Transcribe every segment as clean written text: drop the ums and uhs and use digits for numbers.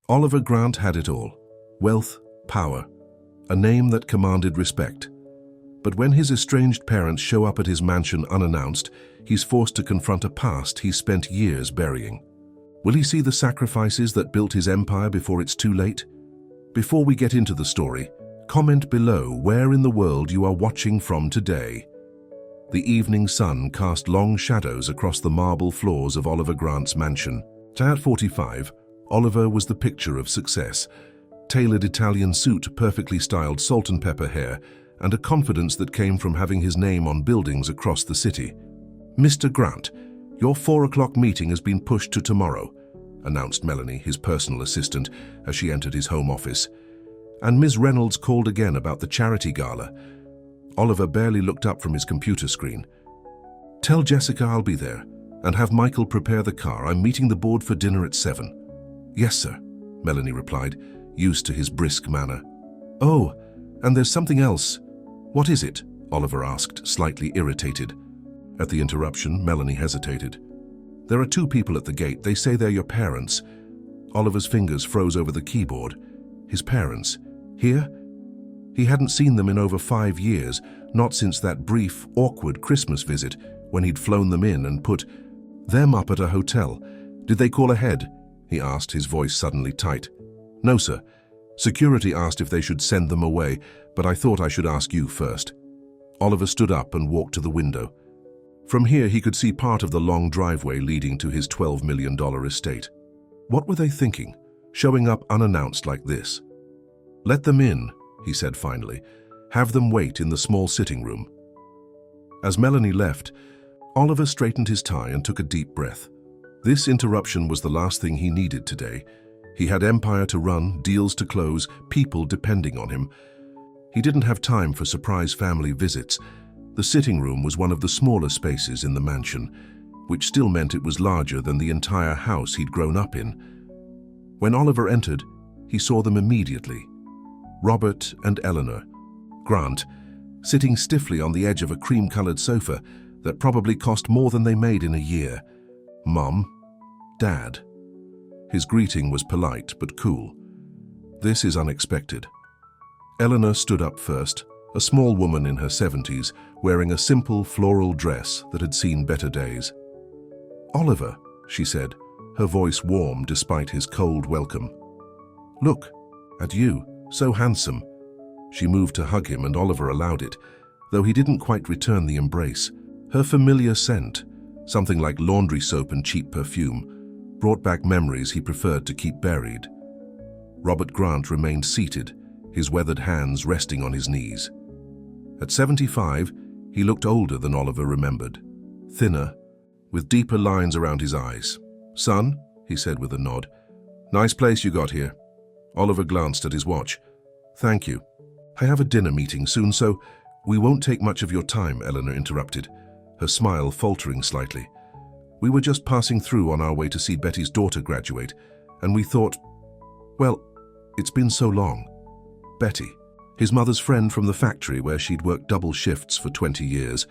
Oliver Grant had it all: wealth, power, a name that commanded respect. But when his estranged parents show up at his mansion unannounced, he's forced to confront a past he spent years burying. Will he see the sacrifices that built his empire before it's too late? Before we get into the story, comment below where in the world you are watching from today. The evening sun cast long shadows across the marble floors of Oliver Grant's mansion. At 45, Oliver was the picture of success. Tailored Italian suit, perfectly styled salt and pepper hair, and a confidence that came from having his name on buildings across the city. "Mr. Grant, your 4 o'clock meeting has been pushed to tomorrow," announced Melanie, his personal assistant, as she entered his home office. And Ms. Reynolds called again about the charity gala. Oliver barely looked up from his computer screen. "Tell Jessica I'll be there, and have Michael prepare the car. I'm meeting the board for dinner at 7. "Yes, sir," Melanie replied, used to his brisk manner. "Oh, and there's something else." "What is it?" Oliver asked, slightly irritated. At the interruption, Melanie hesitated. "There are 2 people at the gate. They say they're your parents." Oliver's fingers froze over the keyboard. His parents? Here? He hadn't seen them in over 5 years, not since that brief, awkward Christmas visit when he'd flown them in and put them up at a hotel. "Did they call ahead?" he asked, his voice suddenly tight. "No, sir. Security asked if they should send them away, but I thought I should ask you first." Oliver stood up and walked to the window. From here he could see part of the long driveway leading to his $12 million estate. What were they thinking, showing up unannounced like this? "Let them in," he said finally. "Have them wait in the small sitting room." As Melanie left, Oliver straightened his tie and took a deep breath. This interruption was the last thing he needed today. He had empire to run, deals to close, people depending on him. He didn't have time for surprise family visits. The sitting room was one of the smaller spaces in the mansion, which still meant it was larger than the entire house he'd grown up in. When Oliver entered, he saw them immediately. Robert and Eleanor Grant, sitting stiffly on the edge of a cream-colored sofa that probably cost more than they made in a year. Mom, Dad. His greeting was polite but cool. "This is unexpected." Eleanor stood up first, a small woman in her 70s, wearing a simple floral dress that had seen better days. "Oliver," she said, her voice warm despite his cold welcome. "Look, at you, so handsome." She moved to hug him and Oliver allowed it, though he didn't quite return the embrace. Her familiar scent, something like laundry soap and cheap perfume, brought back memories he preferred to keep buried. Robert Grant remained seated, his weathered hands resting on his knees. At 75, he looked older than Oliver remembered, thinner, with deeper lines around his eyes. "Son," he said with a nod. "Nice place you got here." Oliver glanced at his watch. "Thank you. I have a dinner meeting soon, so we won't take much of your time," Eleanor interrupted, her smile faltering slightly. "We were just passing through on our way to see Betty's daughter graduate, and we thought, well, it's been so long." Betty, his mother's friend from the factory where she'd worked double shifts for 20 years.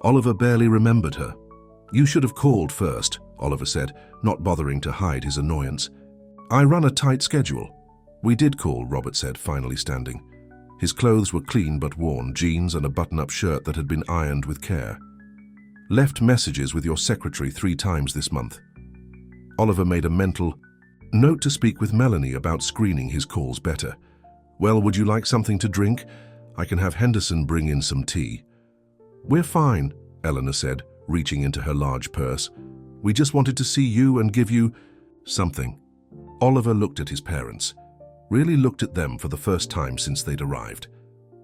Oliver barely remembered her. "You should have called first," Oliver said, not bothering to hide his annoyance. "I run a tight schedule." "We did call," Robert said, finally standing. His clothes were clean but worn, jeans and a button-up shirt that had been ironed with care. "Left messages with your secretary 3 times this month." Oliver made a mental note to speak with Melanie about screening his calls better. "Well, would you like something to drink? I can have Henderson bring in some tea." "We're fine," Eleanor said, reaching into her large purse. "We just wanted to see you and give you something." Oliver looked at his parents, really looked at them for the first time since they'd arrived.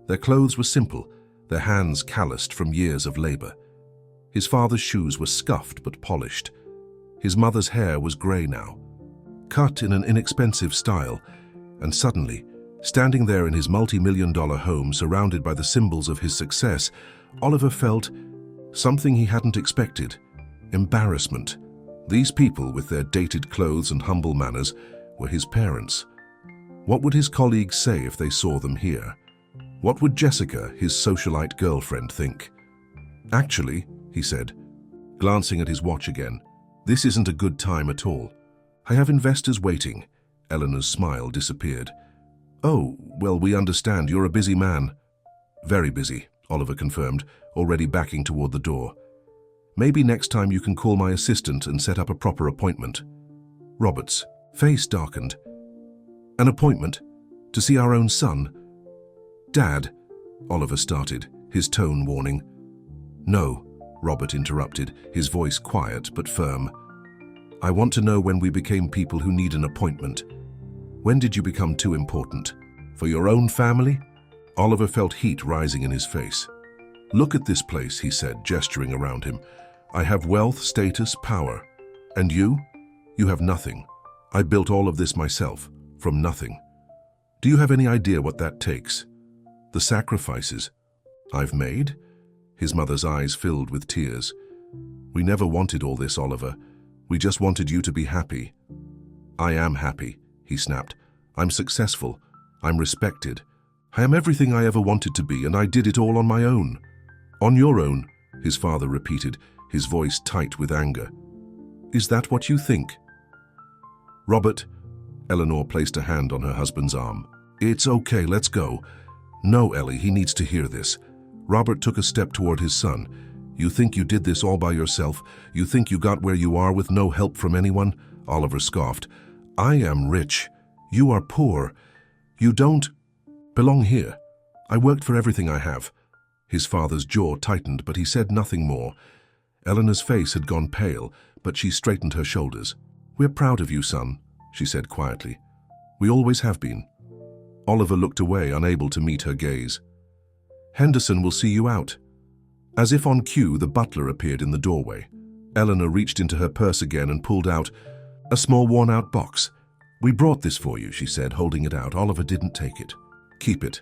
Their clothes were simple, their hands calloused from years of labor. His father's shoes were scuffed but polished. His mother's hair was gray now, cut in an inexpensive style, and suddenly, standing there in his multi-million-dollar home surrounded by the symbols of his success, Oliver felt something he hadn't expected: embarrassment. These people, with their dated clothes and humble manners, were his parents. What would his colleagues say if they saw them here? What would Jessica, his socialite girlfriend, think? "Actually," he said, glancing at his watch again, "this isn't a good time at all. I have investors waiting. Eleanor's smile disappeared. "Oh, well, we understand. You're a busy man." "Very busy," Oliver confirmed, already backing toward the door. "Maybe next time you can call my assistant and set up a proper appointment." Robert's face darkened. "An appointment? To see our own son?" "Dad," Oliver started, his tone warning. "No," Robert interrupted, his voice quiet but firm. "I want to know when we became people who need an appointment. When did you become too important? For your own family?" Oliver felt heat rising in his face. "Look at this place," he said, gesturing around him. "I have wealth, status, power. And you? You have nothing. I built all of this myself, from nothing. Do you have any idea what that takes? The sacrifices I've made?" His mother's eyes filled with tears. "We never wanted all this, Oliver. We just wanted you to be happy." "I am happy," he snapped. "I'm successful. I'm respected. I am everything I ever wanted to be, and I did it all on my own." "On your own," his father repeated, his voice tight with anger. "Is that what you think?" "Robert," Eleanor placed a hand on her husband's arm. "It's okay, let's go." "No, Ellie, he needs to hear this." Robert took a step toward his son. "You think you did this all by yourself? You think you got where you are with no help from anyone?" Oliver scoffed. "I am rich. You are poor. You don't belong here. I worked for everything I have." His father's jaw tightened, but he said nothing more. Eleanor's face had gone pale, but she straightened her shoulders. "We're proud of you, son," she said quietly. "We always have been." Oliver looked away, unable to meet her gaze. "Henderson will see you out." As if on cue, the butler appeared in the doorway. Eleanor reached into her purse again and pulled out a small worn-out box. "We brought this for you," she said, holding it out. Oliver didn't take it. "Keep it.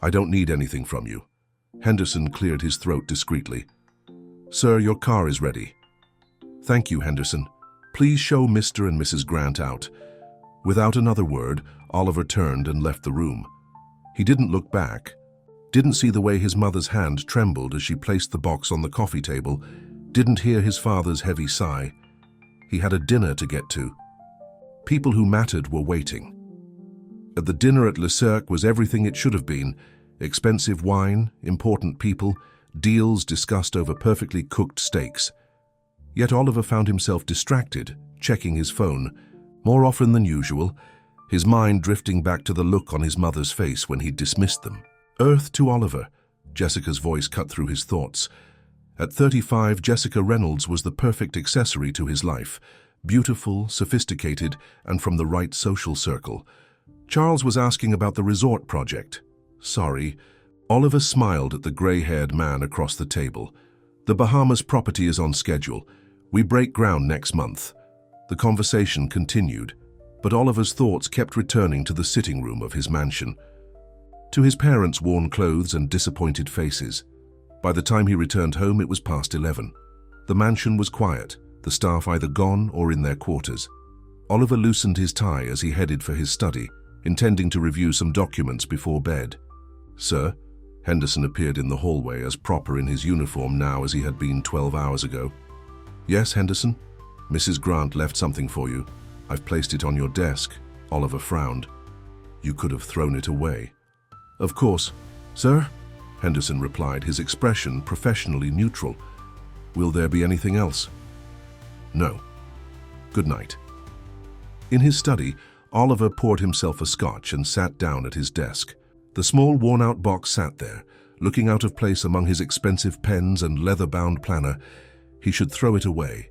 I don't need anything from you." Henderson cleared his throat discreetly. "Sir, your car is ready." "Thank you, Henderson. Please show Mr. and Mrs. Grant out." Without another word, Oliver turned and left the room. He didn't look back, didn't see the way his mother's hand trembled as she placed the box on the coffee table, didn't hear his father's heavy sigh. He had a dinner to get to. People who mattered were waiting. At the dinner at Le Cirque was everything it should have been: expensive wine, important people, deals discussed over perfectly cooked steaks. Yet Oliver found himself distracted, checking his phone, more often than usual, his mind drifting back to the look on his mother's face when he'd dismissed them. "Earth to Oliver," Jessica's voice cut through his thoughts. At 35, Jessica Reynolds was the perfect accessory to his life, beautiful, sophisticated, and from the right social circle. Charles was asking about the resort project. "Sorry." Oliver smiled at the gray-haired man across the table. "The Bahamas property is on schedule. We break ground next month." The conversation continued, but Oliver's thoughts kept returning to the sitting room of his mansion, to his parents' worn clothes and disappointed faces. By the time he returned home, it was past 11. The mansion was quiet, the staff either gone or in their quarters. Oliver loosened his tie as he headed for his study, intending to review some documents before bed. "Sir?" Henderson appeared in the hallway, as proper in his uniform now as he had been 12 hours ago. "Yes, Henderson? Mrs. Grant left something for you. I've placed it on your desk." Oliver frowned. "You could have thrown it away." "Of course." "Sir?" Henderson replied, his expression professionally neutral. "Will there be anything else?" "No. Good night." In his study, Oliver poured himself a scotch and sat down at his desk. The small worn-out box sat there, looking out of place among his expensive pens and leather-bound planner. He should throw it away.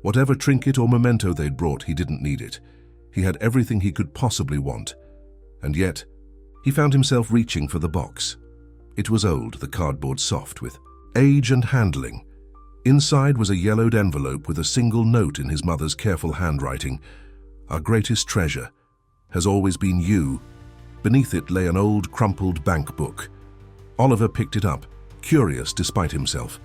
Whatever trinket or memento they'd brought, he didn't need it. He had everything he could possibly want. And yet, he found himself reaching for the box. It was old, the cardboard soft with age and handling. Inside was a yellowed envelope with a single note in his mother's careful handwriting. "Our greatest treasure has always been you." Beneath it lay an old, crumpled bank book. Oliver picked it up, curious despite himself.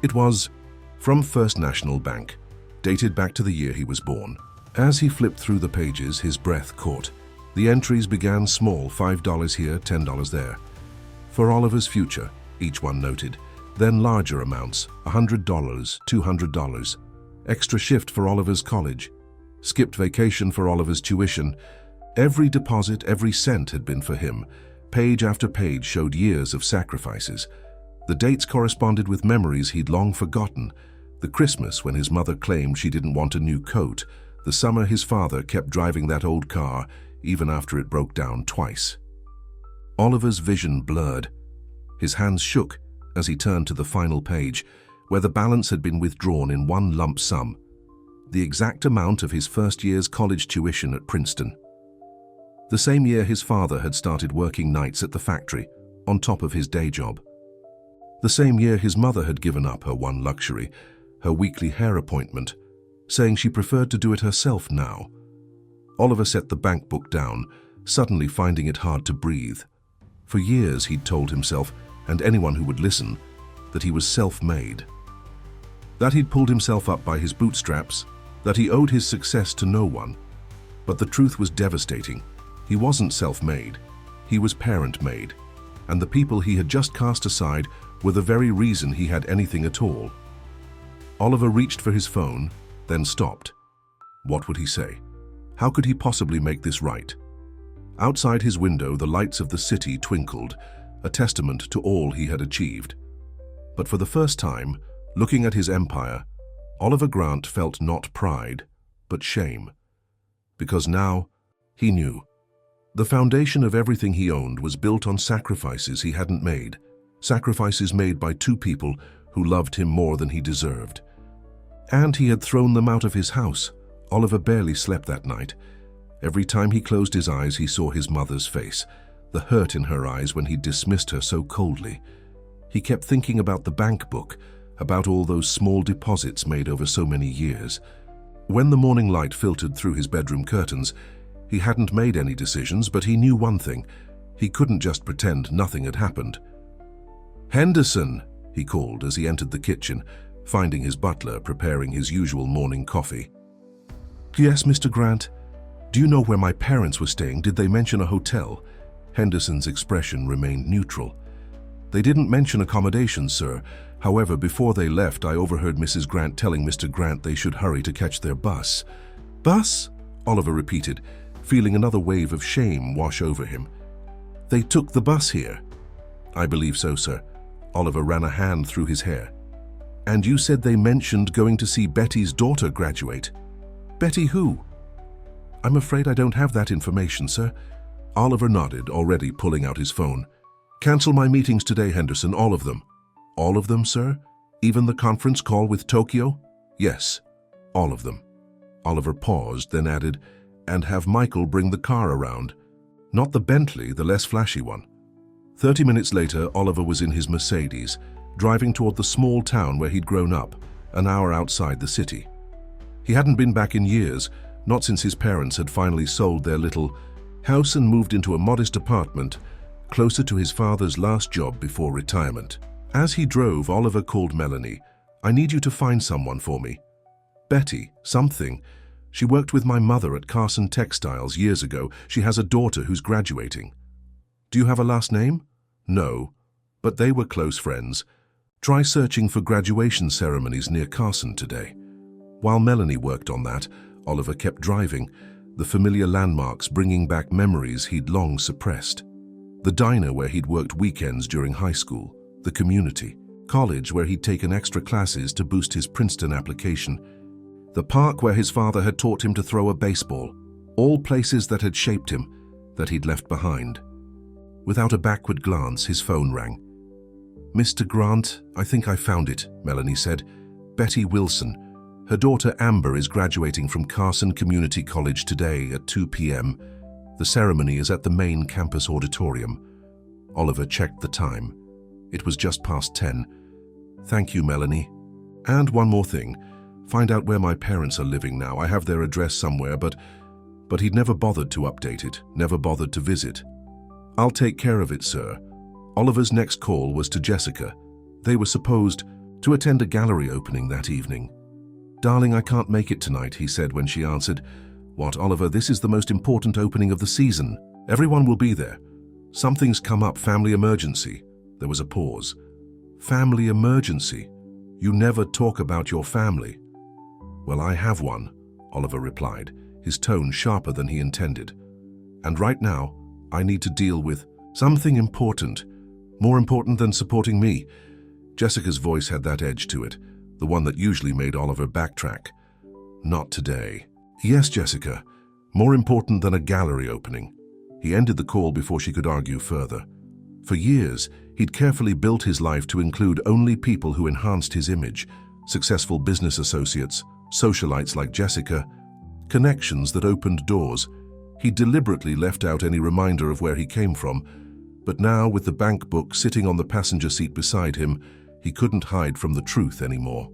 It was from First National Bank, dated back to the year he was born. As he flipped through the pages, his breath caught. The entries began small, $5 here, $10 there. For Oliver's future, each one noted. Then larger amounts, $100, $200. Extra shift for Oliver's college. Skipped vacation for Oliver's tuition. Every deposit, every cent had been for him. Page after page showed years of sacrifices. The dates corresponded with memories he'd long forgotten. The Christmas when his mother claimed she didn't want a new coat. The summer his father kept driving that old car, even after it broke down twice. Oliver's vision blurred. His hands shook as he turned to the final page, where the balance had been withdrawn in one lump sum, the exact amount of his first year's college tuition at Princeton. The same year his father had started working nights at the factory, on top of his day job. The same year his mother had given up her one luxury, her weekly hair appointment, saying she preferred to do it herself now. Oliver set the bank book down, suddenly finding it hard to breathe. For years he'd told himself, and anyone who would listen, that he was self-made. That he'd pulled himself up by his bootstraps, that he owed his success to no one. But the truth was devastating. He wasn't self-made. He was parent-made. And the people he had just cast aside were the very reason he had anything at all. Oliver reached for his phone, then stopped. What would he say? How could he possibly make this right? Outside his window, the lights of the city twinkled, a testament to all he had achieved. But for the first time, looking at his empire, Oliver Grant felt not pride, but shame. Because now, he knew. The foundation of everything he owned was built on sacrifices he hadn't made, sacrifices made by two people who loved him more than he deserved. And he had thrown them out of his house. Oliver barely slept that night. Every time he closed his eyes, he saw his mother's face, the hurt in her eyes when he dismissed her so coldly. He kept thinking about the bank book, about all those small deposits made over so many years. When the morning light filtered through his bedroom curtains, he hadn't made any decisions, but he knew one thing. He couldn't just pretend nothing had happened. "Henderson," he called as he entered the kitchen, finding his butler preparing his usual morning coffee. "Yes, Mr. Grant. Do you know where my parents were staying? Did they mention a hotel?" Henderson's expression remained neutral. "They didn't mention accommodation, sir. However, before they left, I overheard Mrs. Grant telling Mr. Grant they should hurry to catch their bus." "Bus?" Oliver repeated, feeling another wave of shame wash over him. "They took the bus here?" "I believe so, sir." Oliver ran a hand through his hair. "And you said they mentioned going to see Betty's daughter graduate." "Betty who?" "I'm afraid I don't have that information, sir." Oliver nodded, already pulling out his phone. "Cancel my meetings today, Henderson, all of them." "All of them, sir? Even the conference call with Tokyo?" "Yes, all of them." Oliver paused, then added, "And have Michael bring the car around. Not the Bentley, the less flashy one." 30 minutes later, Oliver was in his Mercedes, driving toward the small town where he'd grown up, an hour outside the city. He hadn't been back in years, not since his parents had finally sold their little house and moved into a modest apartment closer to his father's last job before retirement. As he drove, Oliver called Melanie. "I need you to find someone for me." "Betty, something. She worked with my mother at Carson Textiles years ago. She has a daughter who's graduating." "Do you have a last name?" "No, but they were close friends. Try searching for graduation ceremonies near Carson today." While Melanie worked on that, Oliver kept driving, the familiar landmarks bringing back memories he'd long suppressed. The diner where he'd worked weekends during high school, the community, college where he'd taken extra classes to boost his Princeton application, the park where his father had taught him to throw a baseball, all places that had shaped him, that he'd left behind. Without a backward glance, his phone rang. "Mr. Grant, I think I found it," Melanie said. "Betty Wilson. Her daughter Amber is graduating from Carson Community College today at 2 p.m. The ceremony is at the main campus auditorium." Oliver checked the time. It was just past 10. "Thank you, Melanie. And one more thing. Find out where my parents are living now. I have their address somewhere, but he'd never bothered to update it, never bothered to visit." "I'll take care of it, sir." Oliver's next call was to Jessica. They were supposed to attend a gallery opening that evening. "Darling, I can't make it tonight," he said when she answered. "What, Oliver, this is the most important opening of the season. Everyone will be there. Something's come up, family emergency." There was a pause. "Family emergency? You never talk about your family." "Well, I have one," Oliver replied, his tone sharper than he intended. And right now, I need to deal with something important, more important than supporting me. Jessica's voice had that edge to it, the one that usually made Oliver backtrack. Not today. Yes, Jessica, more important than a gallery opening. He ended the call before she could argue further. For years, he'd carefully built his life to include only people who enhanced his image, successful business associates, socialites like Jessica, connections that opened doors. He deliberately left out any reminder of where he came from, but now with the bank book sitting on the passenger seat beside him, he couldn't hide from the truth anymore.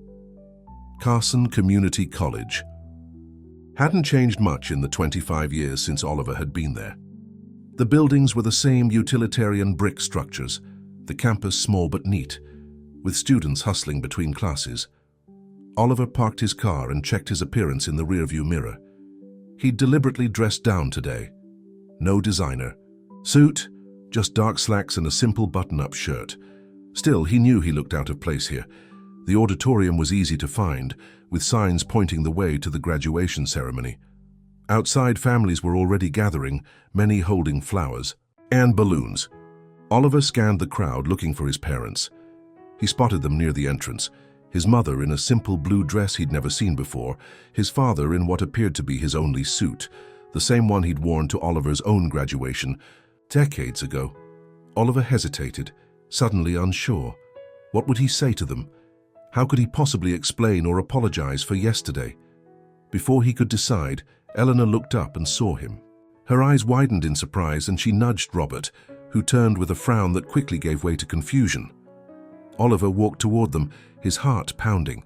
Carson Community College hadn't changed much in the 25 years since Oliver had been there. The buildings were the same utilitarian brick structures, the campus small but neat, with students hustling between classes. Oliver parked his car and checked his appearance in the rearview mirror. He'd deliberately dressed down today. No designer. Suit, just dark slacks and a simple button-up shirt. Still, he knew he looked out of place here. The auditorium was easy to find, with signs pointing the way to the graduation ceremony. Outside, families were already gathering, many holding flowers and balloons. Oliver scanned the crowd looking for his parents. He spotted them near the entrance, his mother in a simple blue dress he'd never seen before, his father in what appeared to be his only suit, the same one he'd worn to Oliver's own graduation decades ago. Oliver hesitated, suddenly unsure. What would he say to them? How could he possibly explain or apologize for yesterday? Before he could decide, Eleanor looked up and saw him. Her eyes widened in surprise and she nudged Robert, who turned with a frown that quickly gave way to confusion. Oliver walked toward them, his heart pounding.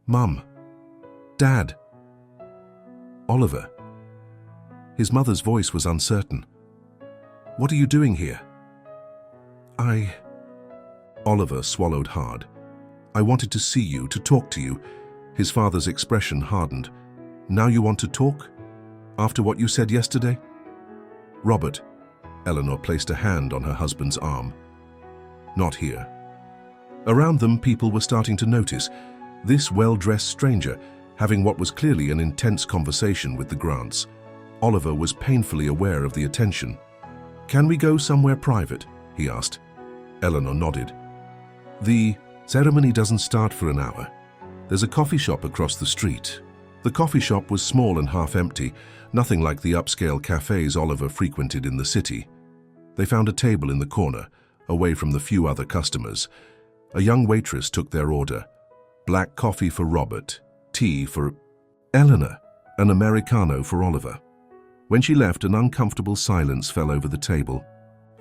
"Mum. Dad. Oliver." His mother's voice was uncertain. "What are you doing here?" Oliver swallowed hard. "I wanted to see you, to talk to you." His father's expression hardened. "Now you want to talk? After what you said yesterday?" "Robert." Eleanor placed a hand on her husband's arm. "Not here." Around them, people were starting to notice this well-dressed stranger having what was clearly an intense conversation with the Grants. Oliver was painfully aware of the attention. "Can we go somewhere private?" he asked. Eleanor nodded. "The ceremony doesn't start for an hour. There's a coffee shop across the street." The coffee shop was small and half-empty, nothing like the upscale cafes Oliver frequented in the city. They found a table in the corner, away from the few other customers. A young waitress took their order. Black coffee for Robert, tea for Eleanor, an Americano for Oliver. When she left, an uncomfortable silence fell over the table.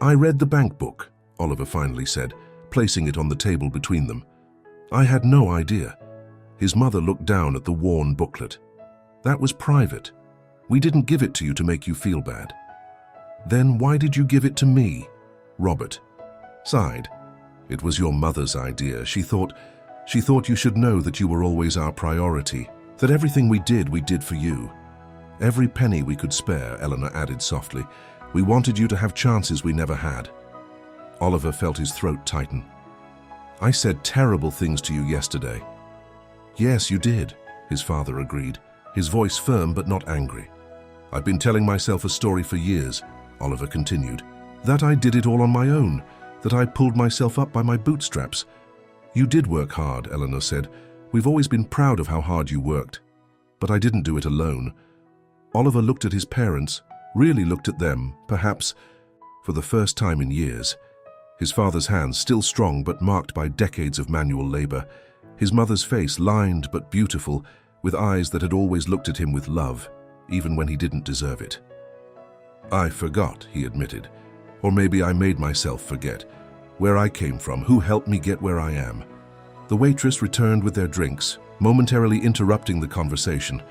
"I read the bank book," Oliver finally said, placing it on the table between them. "I had no idea." His mother looked down at the worn booklet. "That was private. We didn't give it to you to make you feel bad." "Then why did you give it to me?" Robert sighed. "It was your mother's idea. She thought you should know that you were always our priority, that everything we did for you. Every penny we could spare," Eleanor added softly. "We wanted you to have chances we never had." Oliver felt his throat tighten. "I said terrible things to you yesterday." "Yes, you did," his father agreed, his voice firm but not angry. "I've been telling myself a story for years," Oliver continued, "that I did it all on my own, that I pulled myself up by my bootstraps." "You did work hard," Eleanor said. "We've always been proud of how hard you worked. But I didn't do it alone." Oliver looked at his parents, really looked at them, perhaps for the first time in years. His father's hands still strong but marked by decades of manual labor. His mother's face lined but beautiful, with eyes that had always looked at him with love, even when he didn't deserve it. "I forgot," he admitted. "Or maybe I made myself forget. Where I came from, who helped me get where I am." The waitress returned with their drinks, momentarily interrupting the conversation.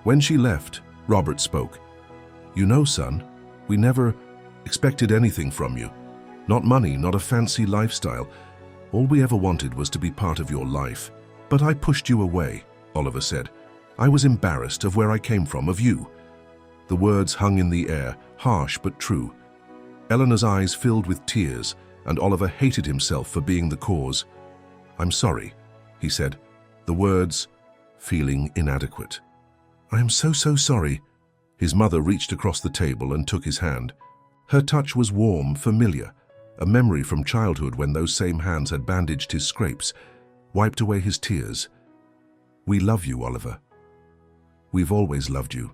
When she left, Robert spoke. "You know, son, we never expected anything from you. Not money, not a fancy lifestyle. All we ever wanted was to be part of your life. But I pushed you away," Oliver said. "I was embarrassed of where I came from, of you." The words hung in the air, harsh but true. Eleanor's eyes filled with tears, and Oliver hated himself for being the cause. "I'm sorry," he said, the words feeling inadequate. "I am so sorry." His mother reached across the table and took his hand. Her touch was warm, familiar, a memory from childhood when those same hands had bandaged his scrapes, wiped away his tears. "We love you, Oliver. We've always loved you.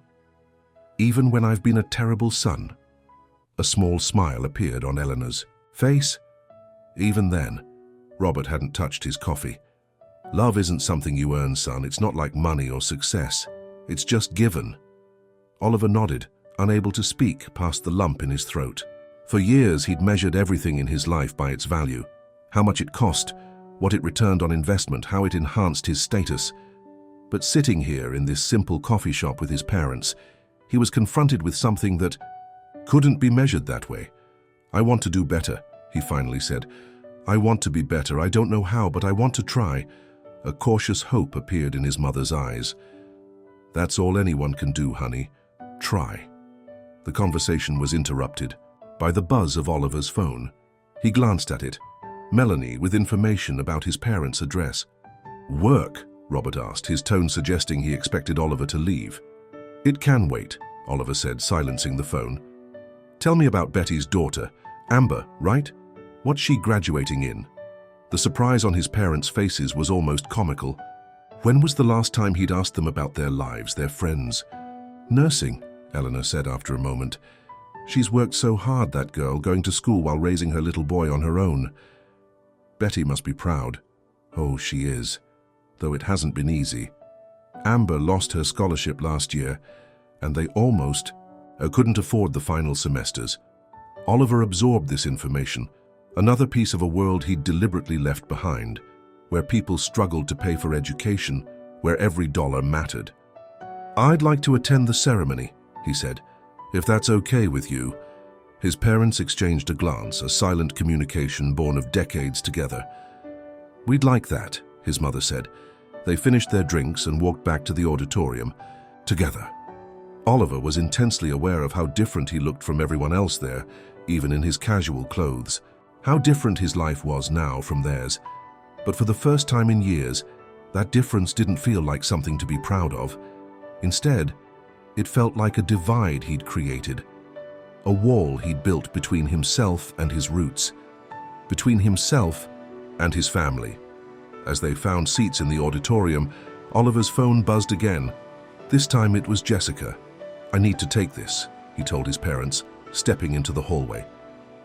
Even when I've been a terrible son." A small smile appeared on Eleanor's face. Even then, Robert hadn't touched his coffee. "Love isn't something you earn, son. It's not like money or success. It's just given." Oliver nodded, unable to speak past the lump in his throat. For years, he'd measured everything in his life by its value. How much it cost, what it returned on investment, how it enhanced his status. But sitting here in this simple coffee shop with his parents, he was confronted with something that couldn't be measured that way. "I want to do better," he finally said. "I want to be better. I don't know how, but I want to try." A cautious hope appeared in his mother's eyes. "That's all anyone can do, honey. Try." The conversation was interrupted by the buzz of Oliver's phone. He glanced at it. Melanie with information about his parents' address. "Work?" Robert asked, his tone suggesting he expected Oliver to leave. "It can wait," Oliver said, silencing the phone. "Tell me about Betty's daughter, Amber, right? What's she graduating in?" The surprise on his parents' faces was almost comical. When was the last time he'd asked them about their lives, their friends? "Nursing," Eleanor said after a moment. "She's worked so hard, that girl, going to school while raising her little boy on her own. Betty must be proud." "Oh, she is, though it hasn't been easy. Amber lost her scholarship last year, and they almost couldn't afford the final semesters." Oliver absorbed this information, another piece of a world he'd deliberately left behind, where people struggled to pay for education, where every dollar mattered. "I'd like to attend the ceremony," he said, "if that's okay with you." His parents exchanged a glance, a silent communication born of decades together. "We'd like that," his mother said. They finished their drinks and walked back to the auditorium together. Oliver was intensely aware of how different he looked from everyone else there, even in his casual clothes. How different his life was now from theirs. But for the first time in years, that difference didn't feel like something to be proud of. Instead, it felt like a divide he'd created, a wall he'd built between himself and his roots, between himself and his family. As they found seats in the auditorium, Oliver's phone buzzed again. This time it was Jessica. "I need to take this," he told his parents, stepping into the hallway.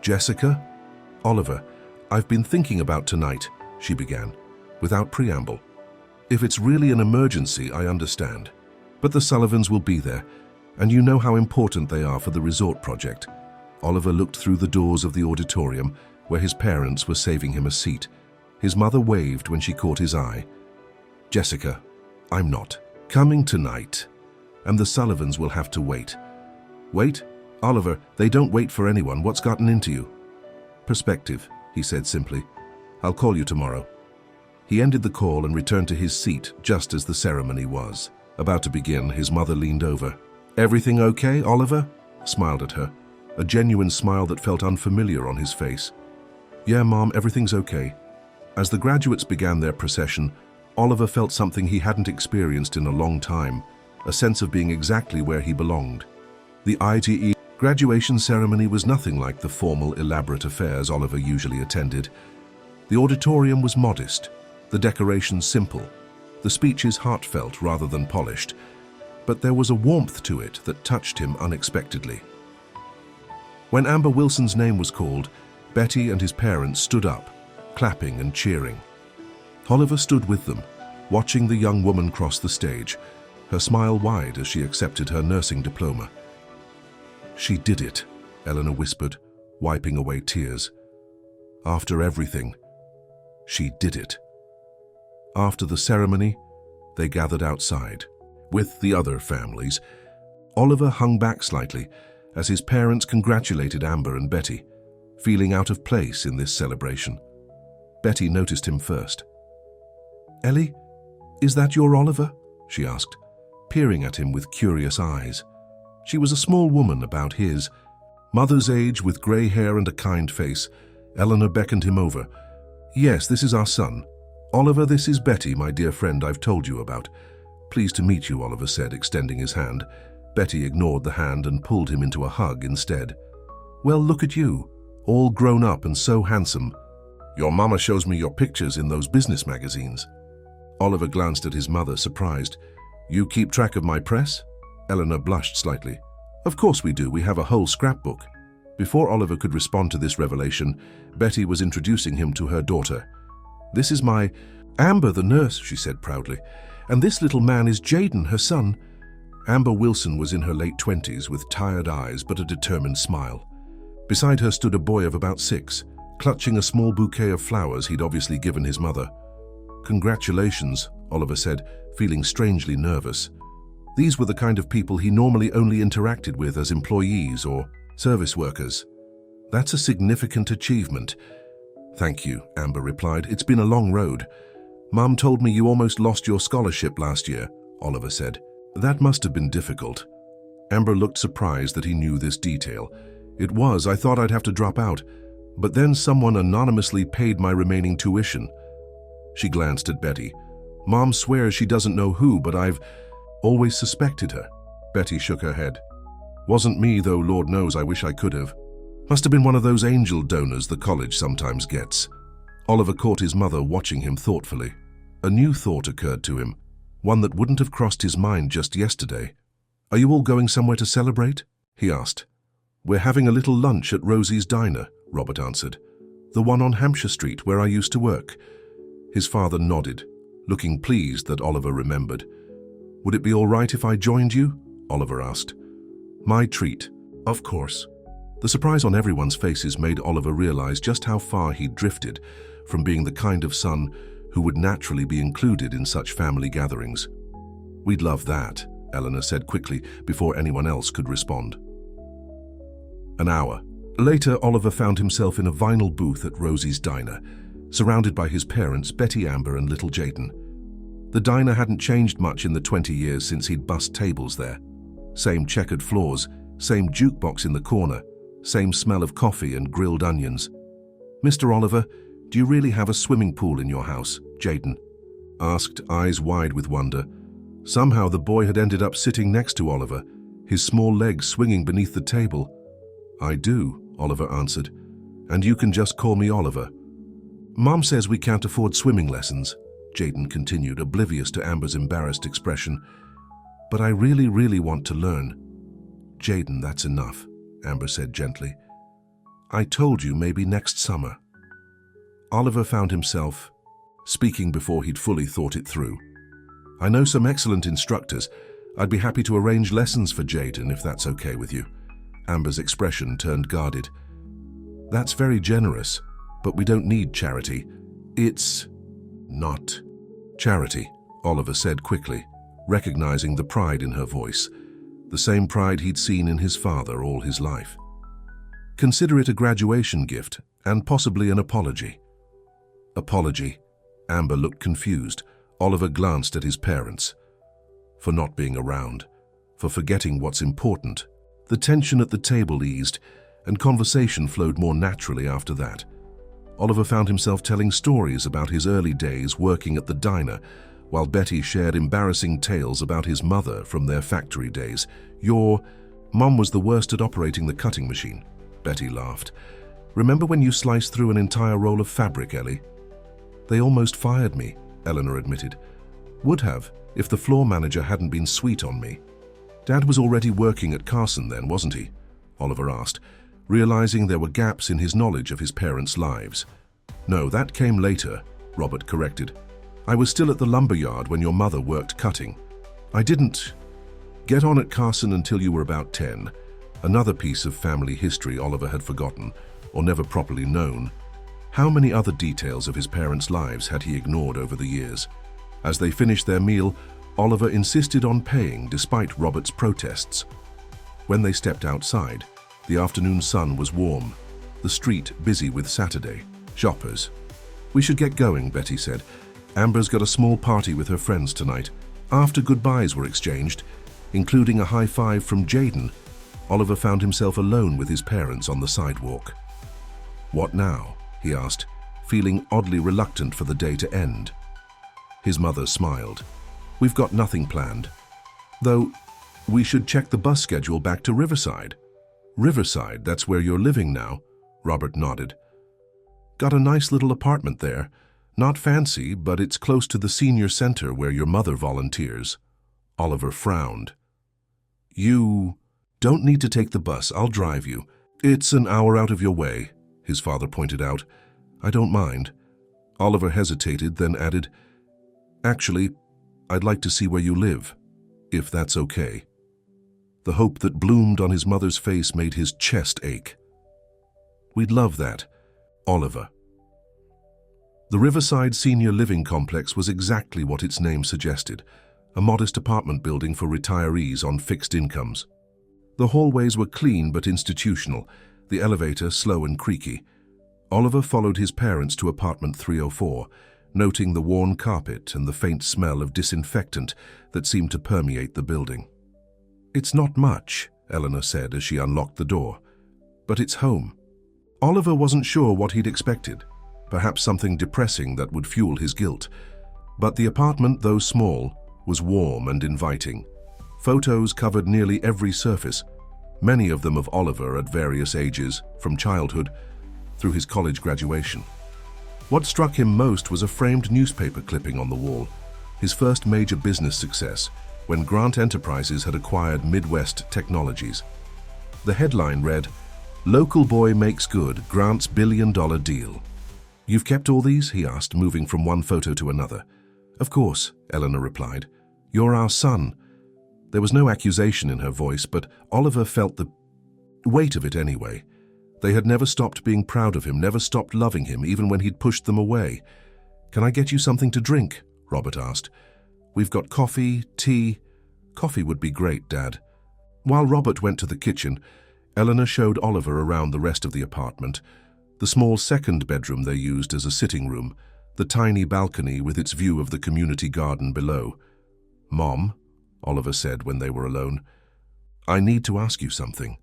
"Jessica?" "Oliver, I've been thinking about tonight," she began, without preamble. "If it's really an emergency, I understand. But the Sullivans will be there, and you know how important they are for the resort project." Oliver looked through the doors of the auditorium, where his parents were saving him a seat. His mother waved when she caught his eye. "Jessica, I'm not coming tonight, and the Sullivans will have to wait." "Wait? Oliver, they don't wait for anyone. What's gotten into you?" "Perspective," he said simply. "I'll call you tomorrow." He ended the call and returned to his seat just as the ceremony was about to begin. His mother leaned over. "Everything okay, Oliver?" Smiled at her, a genuine smile that felt unfamiliar on his face. "Yeah, Mom, everything's okay." As the graduates began their procession, Oliver felt something he hadn't experienced in a long time, a sense of being exactly where he belonged. The ITE graduation ceremony was nothing like the formal, elaborate affairs Oliver usually attended. The auditorium was modest, the decorations simple, the speeches heartfelt rather than polished, but there was a warmth to it that touched him unexpectedly. When Amber Wilson's name was called, Betty and his parents stood up, clapping and cheering. Oliver stood with them, watching the young woman cross the stage, her smile wide as she accepted her nursing diploma. "She did it," Eleanor whispered, wiping away tears. "After everything, she did it." After the ceremony, they gathered outside, with the other families. Oliver hung back slightly as his parents congratulated Amber and Betty, feeling out of place in this celebration. Betty noticed him first. "Ellie, is that your Oliver?" she asked, peering at him with curious eyes. She was a small woman about his mother's age, with grey hair and a kind face. Eleanor beckoned him over. "Yes, this is our son. Oliver, this is Betty, my dear friend I've told you about." "Pleased to meet you," Oliver said, extending his hand. Betty ignored the hand and pulled him into a hug instead. "Well, look at you, all grown up and so handsome. Your mama shows me your pictures in those business magazines." Oliver glanced at his mother, surprised. "You keep track of my press?" Eleanor blushed slightly. "Of course we do, we have a whole scrapbook." Before Oliver could respond to this revelation, Betty was introducing him to her daughter. "This is my Amber, the nurse," she said proudly. "And this little man is Jaden, her son." Amber Wilson was in her late 20s with tired eyes but a determined smile. Beside her stood a boy of about 6, clutching a small bouquet of flowers he'd obviously given his mother. "Congratulations," Oliver said, feeling strangely nervous. These were the kind of people he normally only interacted with as employees or service workers. "That's a significant achievement." "Thank you," Amber replied. "It's been a long road." "Mom told me you almost lost your scholarship last year," Oliver said. "That must have been difficult." Amber looked surprised that he knew this detail. "It was. I thought I'd have to drop out. But then someone anonymously paid my remaining tuition." She glanced at Betty. "Mom swears she doesn't know who, but I've always suspected her." Betty shook her head. "Wasn't me, though, Lord knows I wish I could have. Must have been one of those angel donors the college sometimes gets." Oliver caught his mother watching him thoughtfully. A new thought occurred to him, one that wouldn't have crossed his mind just yesterday. "Are you all going somewhere to celebrate?" he asked. "We're having a little lunch at Rosie's Diner," Robert answered. "The one on Hampshire Street where I used to work." His father nodded, looking pleased that Oliver remembered. "Would it be all right if I joined you?" Oliver asked. "My treat, of course." The surprise on everyone's faces made Oliver realize just how far he'd drifted from being the kind of son who would naturally be included in such family gatherings. "We'd love that," Eleanor said quickly before anyone else could respond. An hour later, Oliver found himself in a vinyl booth at Rosie's Diner, surrounded by his parents, Betty, Amber, and little Jaden. The diner hadn't changed much in the 20 years since he'd bussed tables there. Same checkered floors, same jukebox in the corner, same smell of coffee and grilled onions. "Mr. Oliver, do you really have a swimming pool in your house?" Jaden asked, eyes wide with wonder. Somehow the boy had ended up sitting next to Oliver, his small legs swinging beneath the table. "I do," Oliver answered, "and you can just call me Oliver." "Mom says we can't afford swimming lessons," Jaden continued, oblivious to Amber's embarrassed expression. "But I really want to learn." "Jaden, that's enough," Amber said gently. "I told you maybe next summer." Oliver found himself speaking before he'd fully thought it through. "I know some excellent instructors. I'd be happy to arrange lessons for Jaden if that's okay with you." Amber's expression turned guarded. "That's very generous, but we don't need charity. It's not charity," Oliver said quickly, recognizing the pride in her voice, the same pride he'd seen in his father all his life. "Consider it a graduation gift and possibly an apology." "Apology?" Amber looked confused. Oliver glanced at his parents. "For not being around, for forgetting what's important." The tension at the table eased, and conversation flowed more naturally after that. Oliver found himself telling stories about his early days working at the diner, while Betty shared embarrassing tales about his mother from their factory days. "Your mum was the worst at operating the cutting machine," Betty laughed. "Remember when you sliced through an entire roll of fabric, Ellie?" "They almost fired me," Eleanor admitted. "Would have, if the floor manager hadn't been sweet on me." "Dad was already working at Carson then, wasn't he?" Oliver asked, realizing there were gaps in his knowledge of his parents' lives. "No, that came later," Robert corrected. "I was still at the lumberyard when your mother worked cutting. I didn't get on at Carson until you were about 10. Another piece of family history Oliver had forgotten, or never properly known. How many other details of his parents' lives had he ignored over the years? As they finished their meal, Oliver insisted on paying despite Robert's protests. When they stepped outside, the afternoon sun was warm, the street busy with Saturday shoppers. "We should get going," Betty said. "Amber's got a small party with her friends tonight." After goodbyes were exchanged, including a high five from Jaden, Oliver found himself alone with his parents on the sidewalk. "What now?" he asked, feeling oddly reluctant for the day to end. His mother smiled. "We've got nothing planned. Though, We should check the bus schedule back to Riverside. Riverside, that's where you're living now, Robert nodded. Got a nice little apartment there. Not fancy, but it's close to the senior center where your mother volunteers. Oliver frowned. You don't need to take the bus, I'll drive you. It's an hour out of your way, his father pointed out. I don't mind. Oliver hesitated, then added, Actually, I'd like to see where you live, if that's okay. The hope that bloomed on his mother's face made his chest ache. We'd love that, Oliver. The Riverside Senior Living Complex was exactly what its name suggested, a modest apartment building for retirees on fixed incomes. The hallways were clean but institutional, the elevator slow and creaky. Oliver followed his parents to apartment 304, noting the worn carpet and the faint smell of disinfectant that seemed to permeate the building. It's not much, Eleanor said as she unlocked the door, but it's home. Oliver wasn't sure what he'd expected, perhaps something depressing that would fuel his guilt. But the apartment, though small, was warm and inviting. Photos covered nearly every surface, many of them of Oliver at various ages, from childhood through his college graduation. What struck him most was a framed newspaper clipping on the wall, his first major business success, when Grant Enterprises had acquired Midwest Technologies. The headline read, "Local boy makes good, Grant's billion-dollar deal." "You've kept all these?" he asked, moving from one photo to another. "Of course," Eleanor replied. "You're our son." There was no accusation in her voice, but Oliver felt the weight of it anyway. They had never stopped being proud of him, never stopped loving him, even when he'd pushed them away. "Can I get you something to drink?" Robert asked. "We've got coffee, tea." "Coffee would be great, Dad." While Robert went to the kitchen, Eleanor showed Oliver around the rest of the apartment, the small second bedroom they used as a sitting room, the tiny balcony with its view of the community garden below. "Mom," Oliver said when they were alone, "I need to ask you something."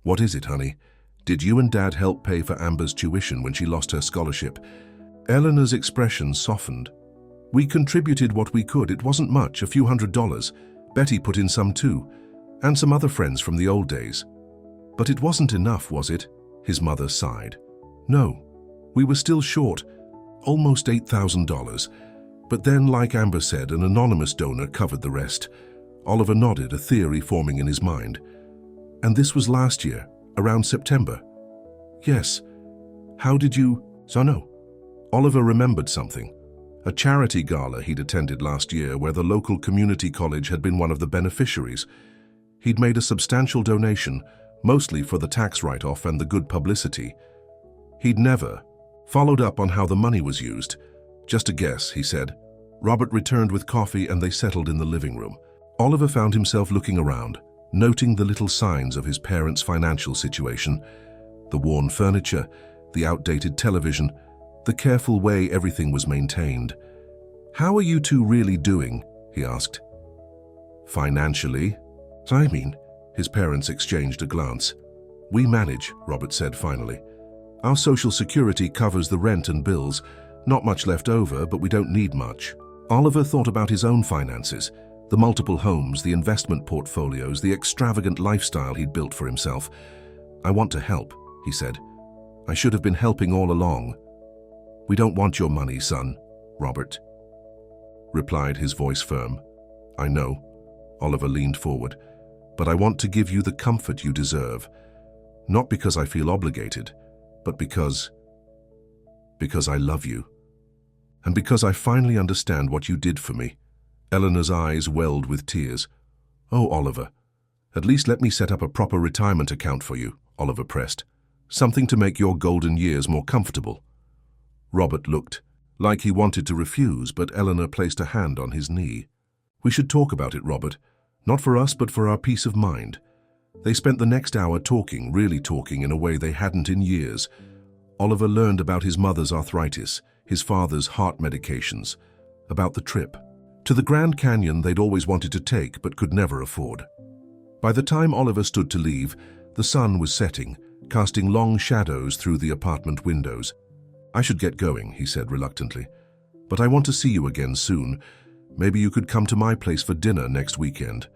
"What is it, honey? Did you and Dad help pay for Amber's tuition when she lost her scholarship?" Eleanor's expression softened. "We contributed what we could. It wasn't much, a few $100s. Betty put in some too, and some other friends from the old days." "But it wasn't enough, was it?" His mother sighed. "No, we were still short, almost $8,000. But then, like Amber said, an anonymous donor covered the rest." Oliver nodded, a theory forming in his mind. "And this was last year, around September?" "Yes. How did you—" "So no." Oliver remembered something. A charity gala he'd attended last year where the local community college had been one of the beneficiaries. He'd made a substantial donation, mostly for the tax write-off and the good publicity. He'd never followed up on how the money was used. "Just a guess," he said. Robert returned with coffee and they settled in the living room. Oliver found himself looking around, noting the little signs of his parents' financial situation, the worn furniture, the outdated television, the careful way everything was maintained. "How are you two really doing?" he asked. "Financially?" "I mean," his parents exchanged a glance. "We manage," Robert said finally. "Our Social Security covers the rent and bills. Not much left over, but we don't need much." Oliver thought about his own finances, the multiple homes, the investment portfolios, the extravagant lifestyle he'd built for himself. "I want to help," he said. "I should have been helping all along." "We don't want your money, son," Robert replied, his voice firm. "I know," Oliver leaned forward, "but I want to give you the comfort you deserve. Not because I feel obligated, but because I love you. And because I finally understand what you did for me." Eleanor's eyes welled with tears. "Oh, Oliver, at least let me set up a proper retirement account for you," Oliver pressed. "Something to make your golden years more comfortable." Robert looked like he wanted to refuse, but Eleanor placed a hand on his knee. "We should talk about it, Robert. Not for us, but for our peace of mind." They spent the next hour talking, really talking in a way they hadn't in years. Oliver learned about his mother's arthritis, his father's heart medications, about the trip to the Grand Canyon they'd always wanted to take but could never afford. By the time Oliver stood to leave, the sun was setting, casting long shadows through the apartment windows. "I should get going," he said reluctantly, "but I want to see you again soon. Maybe you could come to my place for dinner next weekend."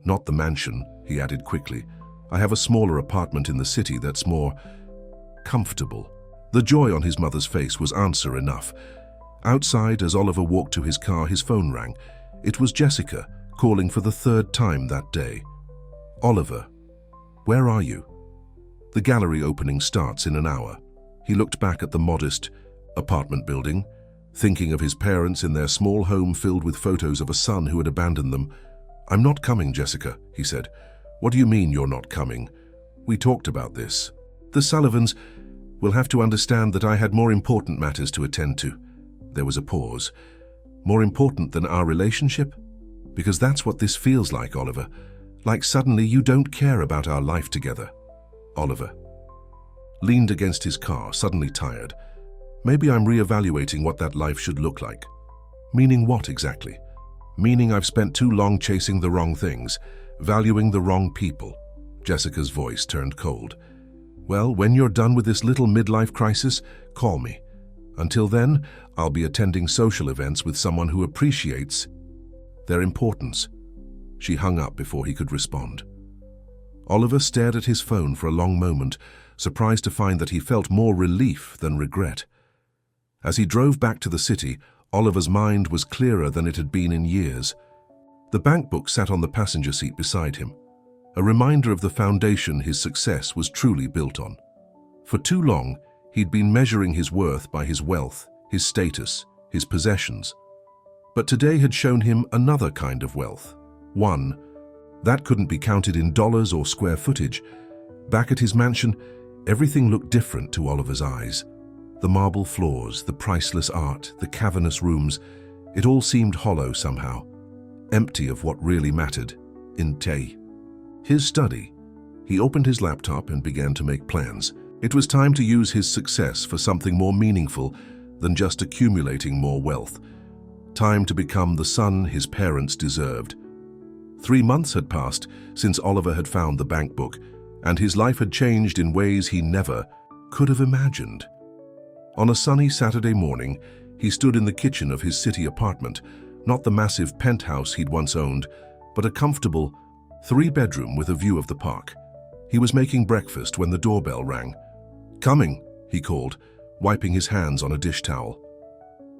Not the mansion, he added quickly. I have a smaller apartment in the city that's more comfortable. The joy on his mother's face was answer enough. Outside, as Oliver walked to his car, his phone rang. It was Jessica, calling for the third time that day. Oliver, where are you? The gallery opening starts in an hour. He looked back at the modest apartment building, thinking of his parents in their small home filled with photos of a son who had abandoned them. I'm not coming, Jessica, he said. What do you mean you're not coming? We talked about this. The Sullivans will have to understand that I had more important matters to attend to. There was a pause. More important than our relationship? Because that's what this feels like, Oliver. Like suddenly you don't care about our life together. Oliver leaned against his car, suddenly tired. Maybe I'm reevaluating what that life should look like. Meaning what exactly? Meaning I've spent too long chasing the wrong things, valuing the wrong people. Jessica's voice turned cold. Well, when you're done with this little midlife crisis, call me. Until then, I'll be attending social events with someone who appreciates their importance. She hung up before he could respond. Oliver stared at his phone for a long moment, surprised to find that he felt more relief than regret. As he drove back to the city, Oliver's mind was clearer than it had been in years. The bank book sat on the passenger seat beside him, a reminder of the foundation his success was truly built on. For too long, he'd been measuring his worth by his wealth, his status, his possessions. But today had shown him another kind of wealth. One that couldn't be counted in dollars or square footage. Back at his mansion, everything looked different to Oliver's eyes. The marble floors, the priceless art, the cavernous rooms, it all seemed hollow somehow, empty of what really mattered. His study. He opened his laptop and began to make plans. It was time to use his success for something more meaningful than just accumulating more wealth. Time to become the son his parents deserved. 3 months had passed since Oliver had found the bank book, and his life had changed in ways he never could have imagined. On a sunny Saturday morning, he stood in the kitchen of his city apartment, not the massive penthouse he'd once owned, but a comfortable 3-bedroom with a view of the park. He was making breakfast when the doorbell rang. "Coming," he called, wiping his hands on a dish towel.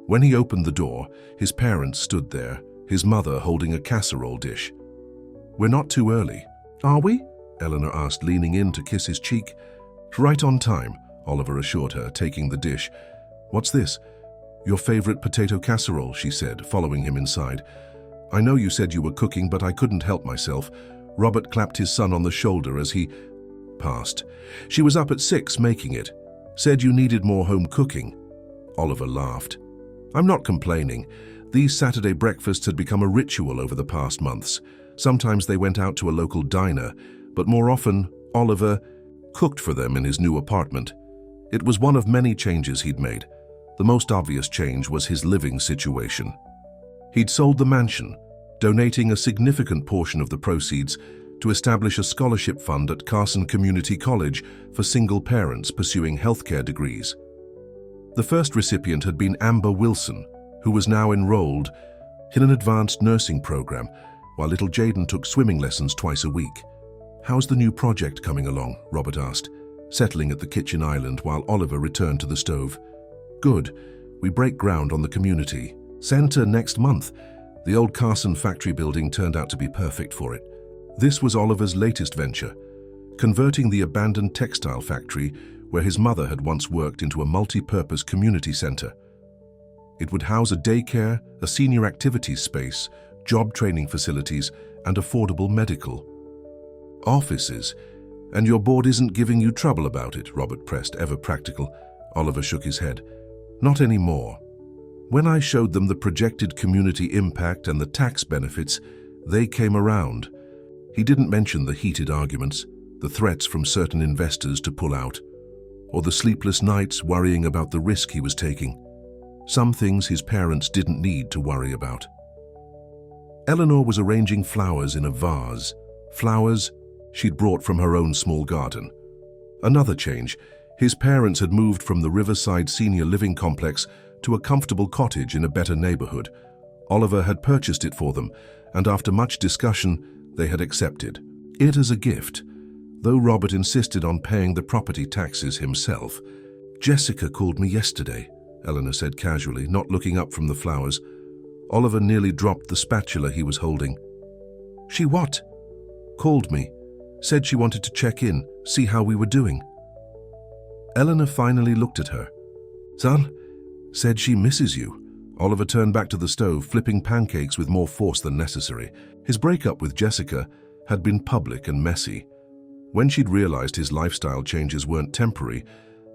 When he opened the door, his parents stood there, his mother holding a casserole dish. "We're not too early, are we?" Eleanor asked, leaning in to kiss his cheek. "Right on time," Oliver assured her, taking the dish. "What's this?" "Your favorite potato casserole," she said, following him inside. "I know you said you were cooking, but I couldn't help myself." Robert clapped his son on the shoulder as he passed. "She was up at 6 making it. Said you needed more home cooking." Oliver laughed. "I'm not complaining. These Saturday breakfasts had become a ritual over the past months. Sometimes they went out to a local diner, but more often, Oliver cooked for them in his new apartment. It was one of many changes he'd made. The most obvious change was his living situation. He'd sold the mansion, donating a significant portion of the proceeds to establish a scholarship fund at Carson Community College for single parents pursuing healthcare degrees. The first recipient had been Amber Wilson, who was now enrolled in an advanced nursing program, while little Jaden took swimming lessons twice a week. "How's the new project coming along?" Robert asked, settling at the kitchen island while Oliver returned to the stove. "Good. We break ground on the community center next month." The old Carson factory building turned out to be perfect for it. This was Oliver's latest venture, converting the abandoned textile factory where his mother had once worked into a multi-purpose community center. It would house a daycare, a senior activities space, job training facilities, and affordable medical offices. "And your board isn't giving you trouble about it?" Robert pressed, ever practical. Oliver shook his head. "Not anymore. When I showed them the projected community impact and the tax benefits, they came around." He didn't mention the heated arguments, the threats from certain investors to pull out, or the sleepless nights worrying about the risk he was taking. Some things his parents didn't need to worry about. Eleanor was arranging flowers in a vase, flowers she'd brought from her own small garden. Another change, his parents had moved from the Riverside Senior Living Complex to a comfortable cottage in a better neighborhood. Oliver had purchased it for them, and after much discussion, They had accepted it as a gift, though Robert insisted on paying the property taxes himself. "Jessica called me yesterday," Eleanor said casually, not looking up from the flowers. Oliver nearly dropped the spatula he was holding. "She what?" "Called me. Said she wanted to check in, see how we were doing." Eleanor finally looked at her. "Son?" "Said she misses you." Oliver turned back to the stove, flipping pancakes with more force than necessary. His breakup with Jessica had been public and messy. When she'd realized his lifestyle changes weren't temporary,